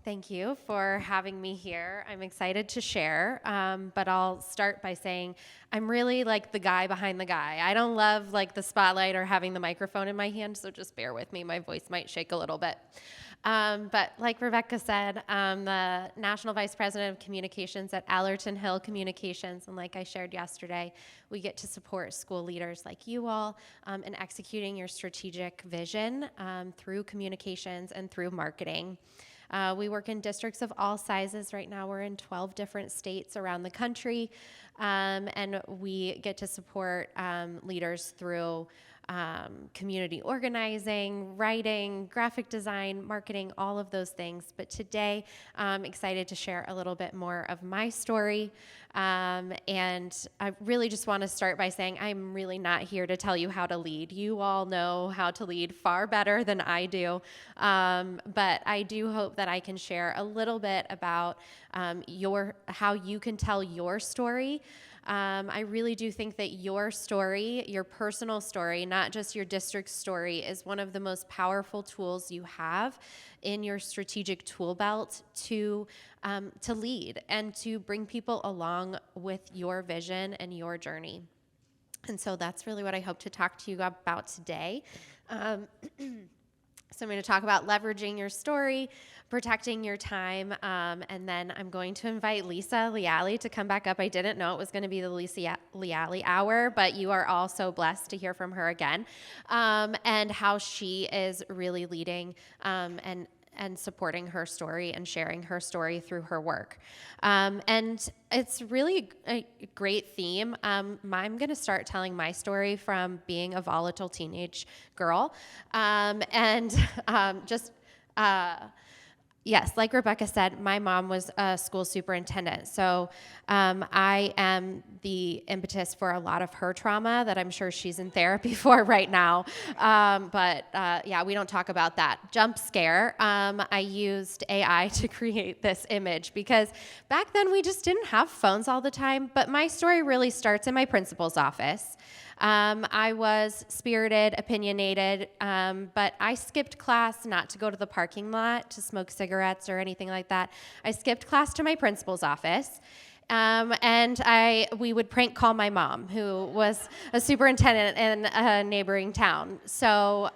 Thank you for having me here. I'm excited to share, but I'll start by saying I'm really like the guy behind the guy. I don't love like the spotlight or having the microphone in my hand, so just bear with me. My voice might shake a little bit. But like Rebecca said, I'm the National Vice President of Communications at Allerton Hill Communications, and like I shared yesterday, we get to support school leaders like you all in executing your strategic vision through communications and through marketing. We work in districts of all sizes. Right now we're in 12 different states around the country, and we get to support leaders through community organizing, writing, graphic design, marketing, all of those things. But today I'm excited to share a little bit more of my story. And I really just want to start by saying I'm really not here to tell you how to lead. You all know how to lead far better than I do. But I do hope that I can share a little bit about how you can tell your story. I really do think that your story, your personal story, not just your district story, is one of the most powerful tools you have in your strategic tool belt to lead and to bring people along with your vision and your journey. And so that's really what I hope to talk to you about today. So I'm going to talk about leveraging your story, protecting your time, and then I'm going to invite Lisa Leali to come back up. I didn't know it was going to be the Lisa Leali hour, but you are all so blessed to hear from her again, and how she is really leading and supporting her story and sharing her story through her work. And it's really a great theme. I'm going to start telling my story from being a volatile teenage girl. Yes, like Rebecca said, my mom was a school superintendent. So I am the impetus for a lot of her trauma that I'm sure she's in therapy for right now. But we don't talk about that. Jump scare. I used AI to create this image because back then we just didn't have phones all the time. But my story really starts in my principal's office. I was spirited, opinionated, but I skipped class not to go to the parking lot to smoke cigarettes or anything like that. I skipped class to my principal's office, and we would prank call my mom, who was a superintendent in a neighboring town. So,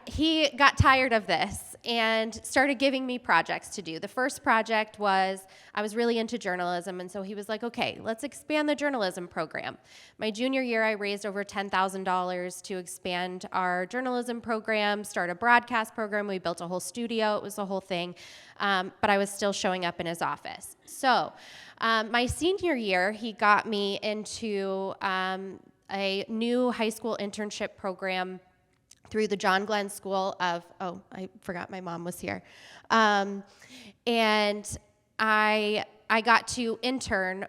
he got tired of this and started giving me projects to do. The first project was, I was really into journalism, and so he was like, okay, let's expand the journalism program. My junior year, I raised over $10,000 to expand our journalism program, start a broadcast program. We built a whole studio. It was a whole thing, but I was still showing up in his office. So my senior year, he got me into a new high school internship program through the John Glenn School of, I forgot my mom was here. And I got to intern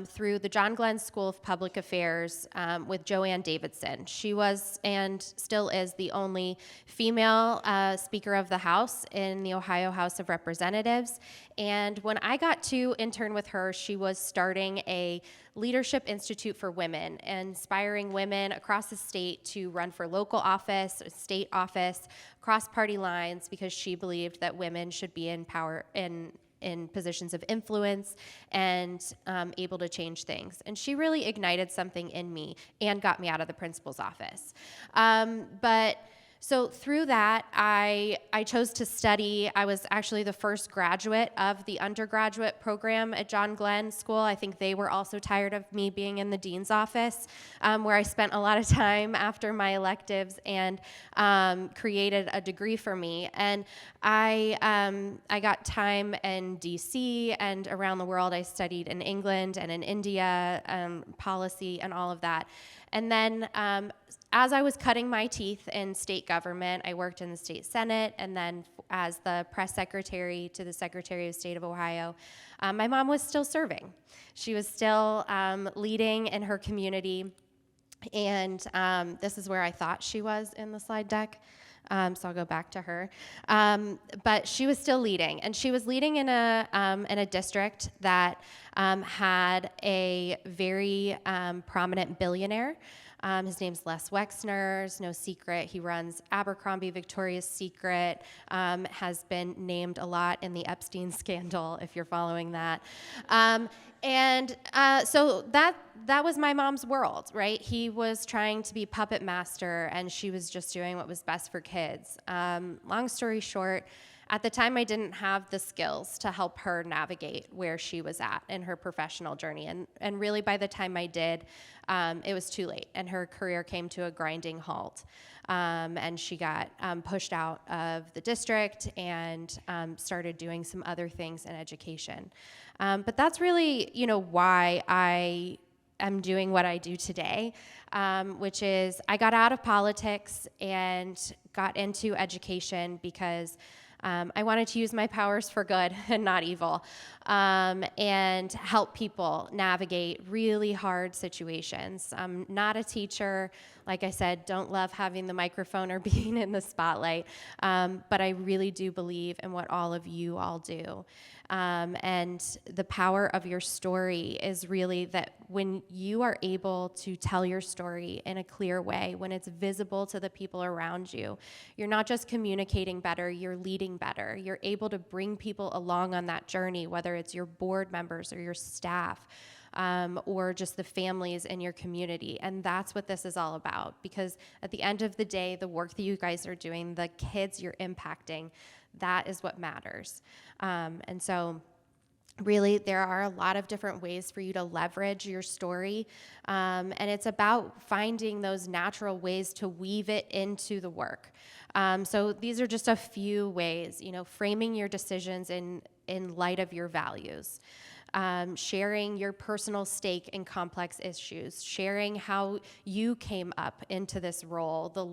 through the John Glenn School of Public Affairs with Joanne Davidson. She was and still is the only female Speaker of the House in the Ohio House of Representatives. And when I got to intern with her, she was starting a Leadership Institute for Women, inspiring women across the state to run for local office, state office, cross party lines, because she believed that women should be in power in positions of influence and able to change things. And she really ignited something in me and got me out of the principal's office. So through that, I chose to study. I was actually the first graduate of the undergraduate program at John Glenn School. I think they were also tired of me being in the dean's office, where I spent a lot of time after my electives and created a degree for me. And I got time in DC and around the world. I studied in England and in India, policy and all of that. And then as I was cutting my teeth in state government, I worked in the state Senate, and then as the press secretary to the Secretary of State of Ohio, my mom was still serving. She was still leading in her community, and this is where I thought she was in the slide deck. So I'll go back to her. But she was still leading, and she was leading in a district that had a very prominent billionaire. His name's Les Wexner. It's no secret. He runs Abercrombie, Victoria's Secret, has been named a lot in the Epstein scandal, if you're following that. So that was my mom's world, right? He was trying to be puppet master, and she was just doing what was best for kids. Long story short, at the time, I didn't have the skills to help her navigate where she was at in her professional journey. And really, by the time I did, it was too late, and her career came to a grinding halt. And she got pushed out of the district and started doing some other things in education. But that's really, why I am doing what I do today, which is I got out of politics and got into education because I wanted to use my powers for good and not evil, and help people navigate really hard situations. I'm not a teacher. Like I said, don't love having the microphone or being in the spotlight, but I really do believe in what all of you all do. And the power of your story is really that when you are able to tell your story in a clear way, when it's visible to the people around you, you're not just communicating better, you're leading better. You're able to bring people along on that journey, whether it's your board members or your staff, or just the families in your community. And that's what this is all about, because at the end of the day, the work that you guys are doing, the kids you're impacting, that is what matters. And so really, there are a lot of different ways for you to leverage your story, and it's about finding those natural ways to weave it into the work. So these are just a few ways, framing your decisions in light of your values. Sharing your personal stake in complex issues, sharing how you came up into this role, the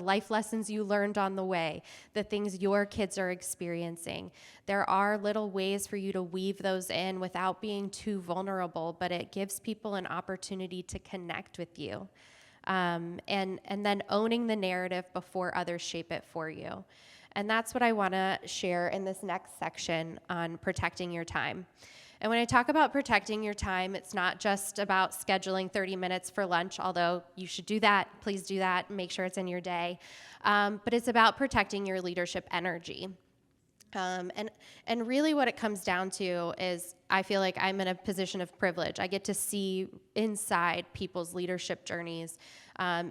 life lessons you learned on the way, the things your kids are experiencing. There are little ways for you to weave those in without being too vulnerable, but it gives people an opportunity to connect with you. And then owning the narrative before others shape it for you. And that's what I want to share in this next section on protecting your time. And when I talk about protecting your time, it's not just about scheduling 30 minutes for lunch, although you should do that. Please do that. Make sure it's in your day. But it's about protecting your leadership energy. And really what it comes down to is I feel like I'm in a position of privilege. I get to see inside people's leadership journeys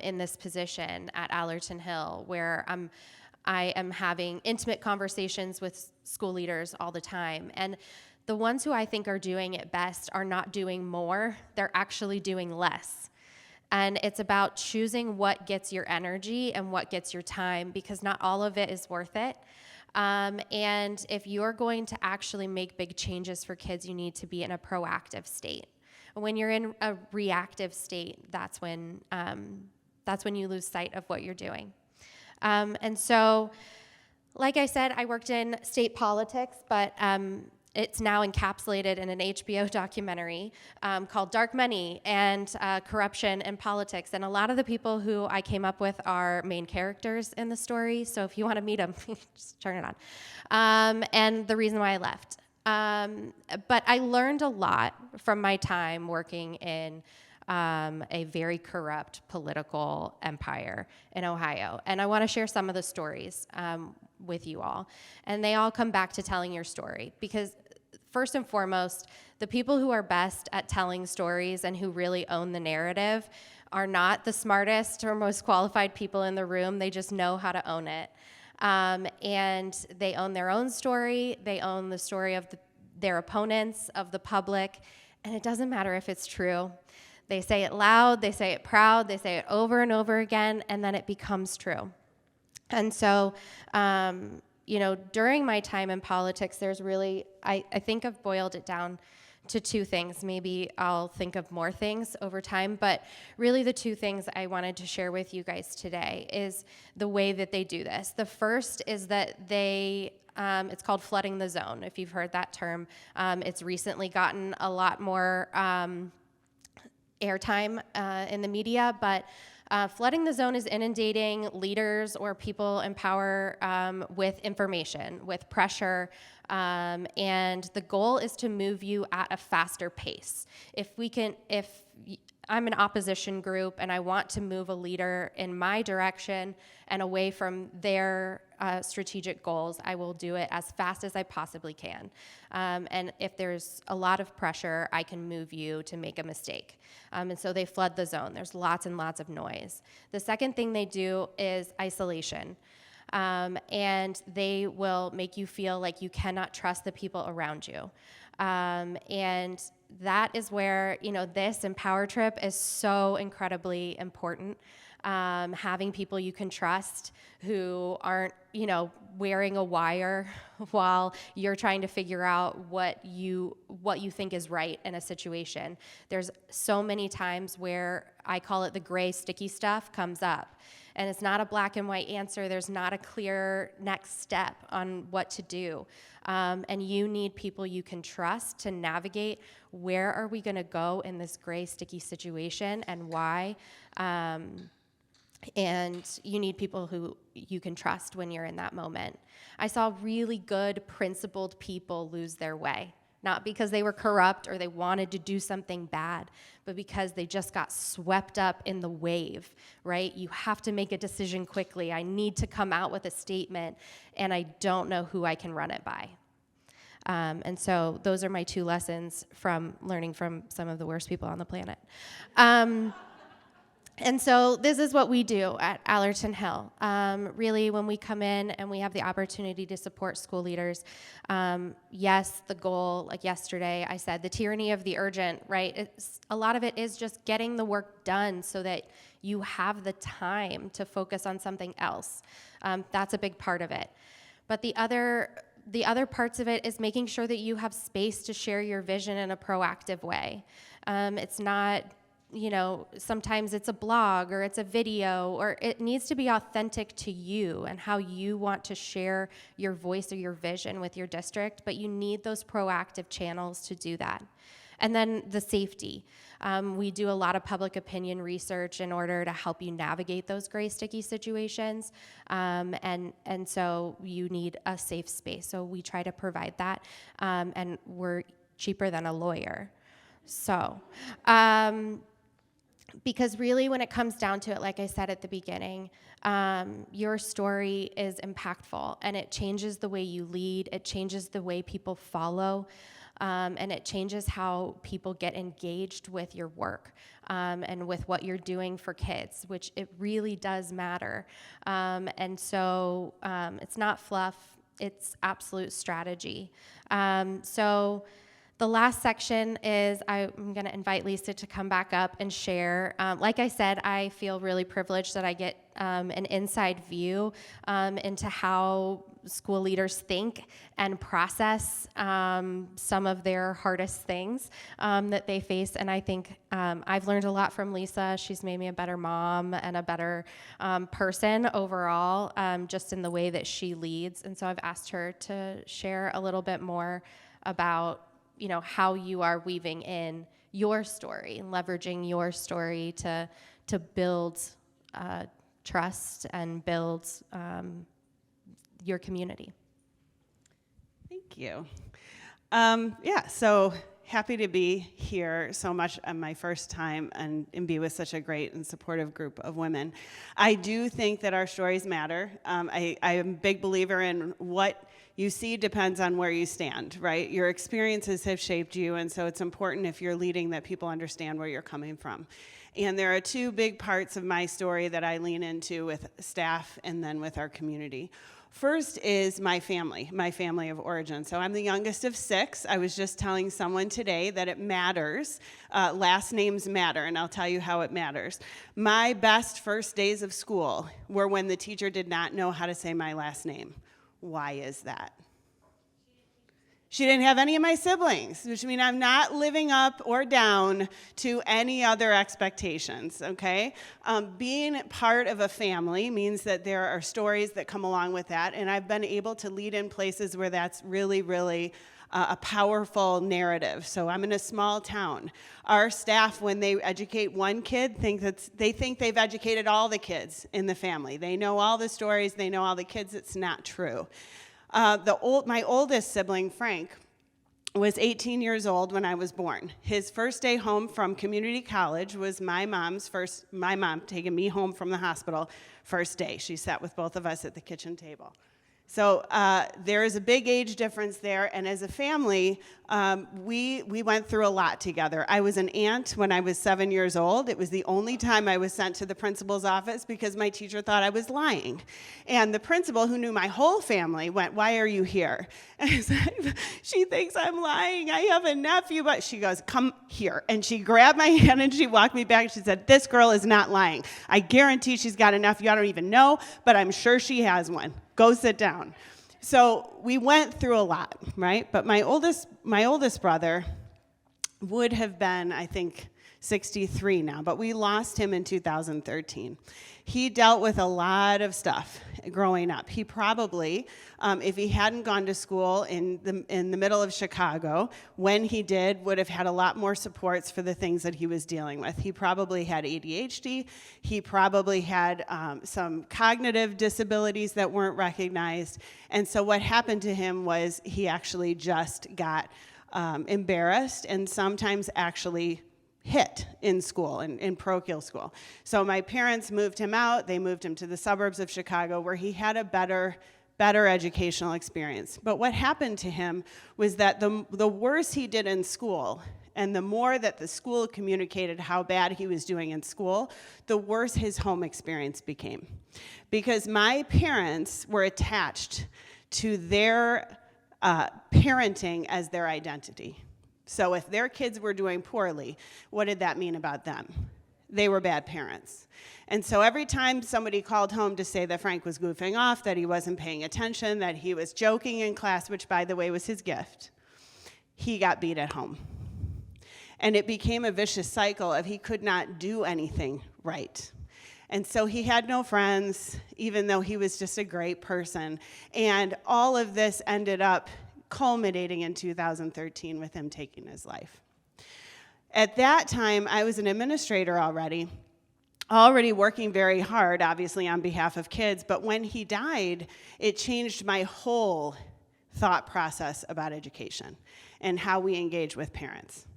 in this position at Allerton Hill, where I am having intimate conversations with school leaders all the time. And the ones who I think are doing it best are not doing more, they're actually doing less. And it's about choosing what gets your energy and what gets your time, because not all of it is worth it. And if you're going to actually make big changes for kids, you need to be in a proactive state. When you're in a reactive state, that's when you lose sight of what you're doing. And so, like I said, I worked in state politics, but it's now encapsulated in an HBO documentary called Dark Money and Corruption and Politics. And a lot of the people who I came up with are main characters in the story. So if you want to meet them, just turn it on. And the reason why I left. But I learned a lot from my time working in a very corrupt political empire in Ohio. And I want to share some of the stories with you all. And they all come back to telling your story, because first and foremost, the people who are best at telling stories and who really own the narrative are not the smartest or most qualified people in the room. They just know how to own it. And they own their own story. They own the story of their opponents, of the public. And it doesn't matter if it's true. They say it loud, they say it proud, they say it over and over again, and then it becomes true. And so, during my time in politics, there's really, I think I've boiled it down to two things. Maybe I'll think of more things over time, but really the two things I wanted to share with you guys today is the way that they do this. The first is that it's called flooding the zone, if you've heard that term. It's recently gotten a lot more airtime in the media, but Flooding the zone is inundating leaders or people in power with information, with pressure, and the goal is to move you at a faster pace. If I'm an opposition group and I want to move a leader in my direction and away from their strategic goals, I will do it as fast as I possibly can. And if there's a lot of pressure, I can move you to make a mistake. And so they flood the zone. There's lots and lots of noise. The second thing they do is isolation. And they will make you feel like you cannot trust the people around you. And that is where, this Empower Trip is so incredibly important. Having people you can trust who aren't, wearing a wire while you're trying to figure out what you think is right in a situation. There's so many times where I call it the gray sticky stuff comes up. And it's not a black and white answer. There's not a clear next step on what to do. And you need people you can trust to navigate where are we going to go in this gray, sticky situation and why. And you need people who you can trust when you're in that moment. I saw really good, principled people lose their way. Not because they were corrupt or they wanted to do something bad, but because they just got swept up in the wave, right? You have to make a decision quickly. I need to come out with a statement, and I don't know who I can run it by. And so those are my 2 lessons from learning from some of the worst people on the planet. And so this is what we do at Allerton Hill. Really, when we come in and we have the opportunity to support school leaders, yes, the goal, like yesterday, I said, the tyranny of the urgent, right? A lot of it is just getting the work done so that you have the time to focus on something else. That's a big part of it. But the other parts of it is making sure that you have space to share your vision in a proactive way. It's not, sometimes it's a blog or it's a video, or it needs to be authentic to you and how you want to share your voice or your vision with your district, but you need those proactive channels to do that. And then the safety. We do a lot of public opinion research in order to help you navigate those gray, sticky situations. And so you need a safe space. So we try to provide that. And we're cheaper than a lawyer. So, because really when it comes down to it, like I said at the beginning, your story is impactful and it changes the way you lead, it changes the way people follow, and it changes how people get engaged with your work and with what you're doing for kids, which it really does matter. And so it's not fluff, it's absolute strategy. So the last section is I'm going to invite Lisa to come back up and share. Like I said, I feel really privileged that I get an inside view into how school leaders think and process some of their hardest things that they face. And I think I've learned a lot from Lisa. She's made me a better mom and a better person overall, just in the way that she leads. And so I've asked her to share a little bit more about how you are weaving in your story and leveraging your story to build trust and build your community. Thank you. So happy to be here so much on my first time and be with such a great and supportive group of women. I do think that our stories matter. I am a big believer in what you see depends on where you stand, right? Your experiences have shaped you, and so it's important if you're leading that people understand where you're coming from. And there are 2 big parts of my story that I lean into with staff and then with our community. First is my family of origin. So I'm the youngest of 6. I was just telling someone today that it matters. Last names matter, and I'll tell you how it matters. My best first days of school were when the teacher did not know how to say my last name. Why is that? She didn't have any of my siblings, which means I'm not living up or down to any other expectations, okay? Being part of a family means that there are stories that come along with that, and I've been able to lead in places where that's really, really a powerful narrative. So I'm in a small town. Our staff, when they educate one kid, they think they've educated all the kids in the family. They know all the stories, they know all the kids. It's not true. My oldest sibling, Frank, was 18 years old when I was born. His first day home from community college was my mom taking me home from the hospital first day. She sat with both of us at the kitchen table. So there is a big age difference there, and as a family, we went through a lot together. I was an aunt when I was 7 years old. It was the only time I was sent to the principal's office because my teacher thought I was lying. And the principal, who knew my whole family, went, "Why are you here?" And I said, "She thinks I'm lying. I have a nephew." But she goes, "Come here." And she grabbed my hand and she walked me back. She said, "This girl is not lying. I guarantee she's got a nephew. I don't even know, but I'm sure she has one. Go sit down." So we went through a lot, right? But my oldest brother would have been, I think, 63 now, but we lost him in 2013. He dealt with a lot of stuff growing up. He probably, if he hadn't gone to school in the middle of Chicago, when he did, would have had a lot more supports for the things that he was dealing with. He probably had ADHD. He probably had some cognitive disabilities that weren't recognized. And so what happened to him was he actually just got embarrassed and sometimes actually hit in school, in parochial school. So my parents moved him out. They moved him to the suburbs of Chicago where he had a better educational experience. But what happened to him was that the worse he did in school, and the more that the school communicated how bad he was doing in school, the worse his home experience became. Because my parents were attached to their parenting as their identity. So if their kids were doing poorly, what did that mean about them? They were bad parents. And so every time somebody called home to say that Frank was goofing off, that he wasn't paying attention, that he was joking in class, which, by the way, was his gift, he got beat at home. And it became a vicious cycle of he could not do anything right. And so he had no friends, even though he was just a great person. And all of this ended up culminating in 2013 with him taking his life. At that time, I was an administrator already working very hard, obviously, on behalf of kids. But when he died, it changed my whole thought process about education and how we engage with parents.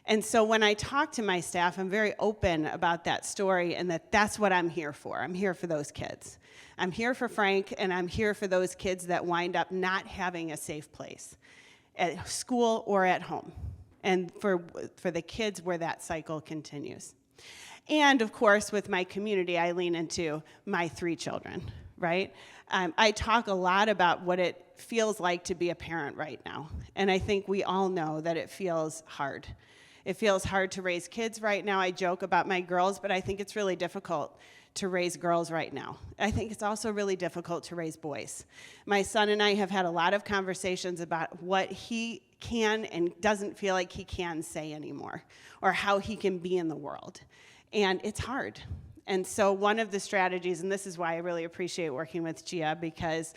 And so when I talk to my staff, I'm very open about that story and that's what I'm here for. I'm here for those kids. I'm here for Frank, and I'm here for those kids that wind up not having a safe place at school or at home, and for the kids where that cycle continues. And of course, with my community, I lean into my 3 children, right? I talk a lot about what it feels like to be a parent right now, and I think we all know that it feels hard. It feels hard to raise kids right now. I joke about my girls, but I think it's really difficult to raise girls right now. I think it's also really difficult to raise boys. My son and I have had a lot of conversations about what he can and doesn't feel like he can say anymore, or how he can be in the world. And it's hard. And so one of the strategies, and this is why I really appreciate working with Gia, because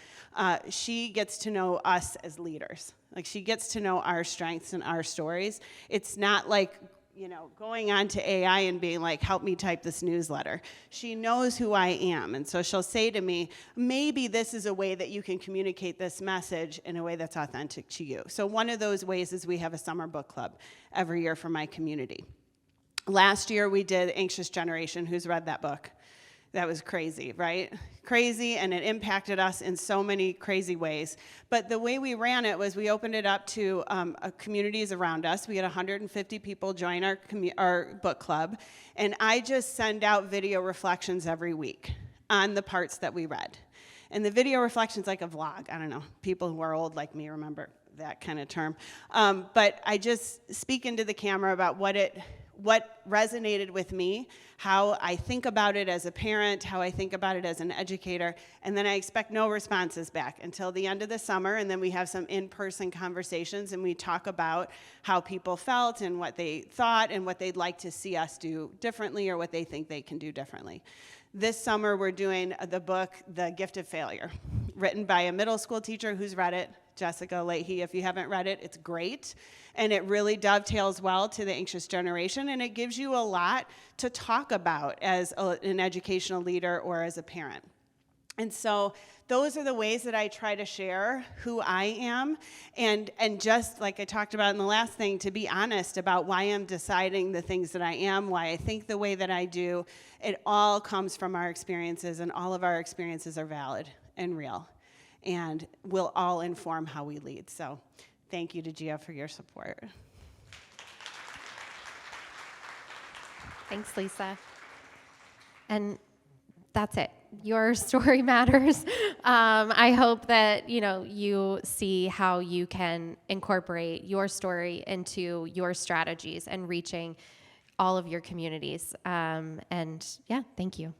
she gets to know us as leaders. Like, she gets to know our strengths and our stories. It's not like, going on to AI and being like, help me type this newsletter. She knows who I am, and so she'll say to me, maybe this is a way that you can communicate this message in a way that's authentic to you. So one of those ways is we have a summer book club every year for my community. Last year we did Anxious Generation. Who's read that book? That was crazy, right? Crazy, and it impacted us in so many crazy ways. But the way we ran it was we opened it up to communities around us. We had 150 people join our book club, and I just send out video reflections every week on the parts that we read. And the video reflection's like a vlog. I don't know, people who are old like me remember that kind of term. But I just speak into the camera about what resonated with me, how I think about it as a parent, how I think about it as an educator, and then I expect no responses back until the end of the summer, and then we have some in-person conversations, and we talk about how people felt and what they thought and what they'd like to see us do differently or what they think they can do differently. This summer, we're doing the book, The Gift of Failure, written by a middle school teacher who's read it, Jessica Leahy. If you haven't read it, it's great. And it really dovetails well to the anxious generation, and it gives you a lot to talk about as an educational leader or as a parent. And so those are the ways that I try to share who I am, and just like I talked about in the last thing, to be honest about why I'm deciding the things that I am, why I think the way that I do. It all comes from our experiences, and all of our experiences are valid and real, and will all inform how we lead. So thank you to Gia for your support. Thanks, Lisa. And that's it. Your story matters. I hope that you see how you can incorporate your story into your strategies and reaching all of your communities. And yeah, thank you.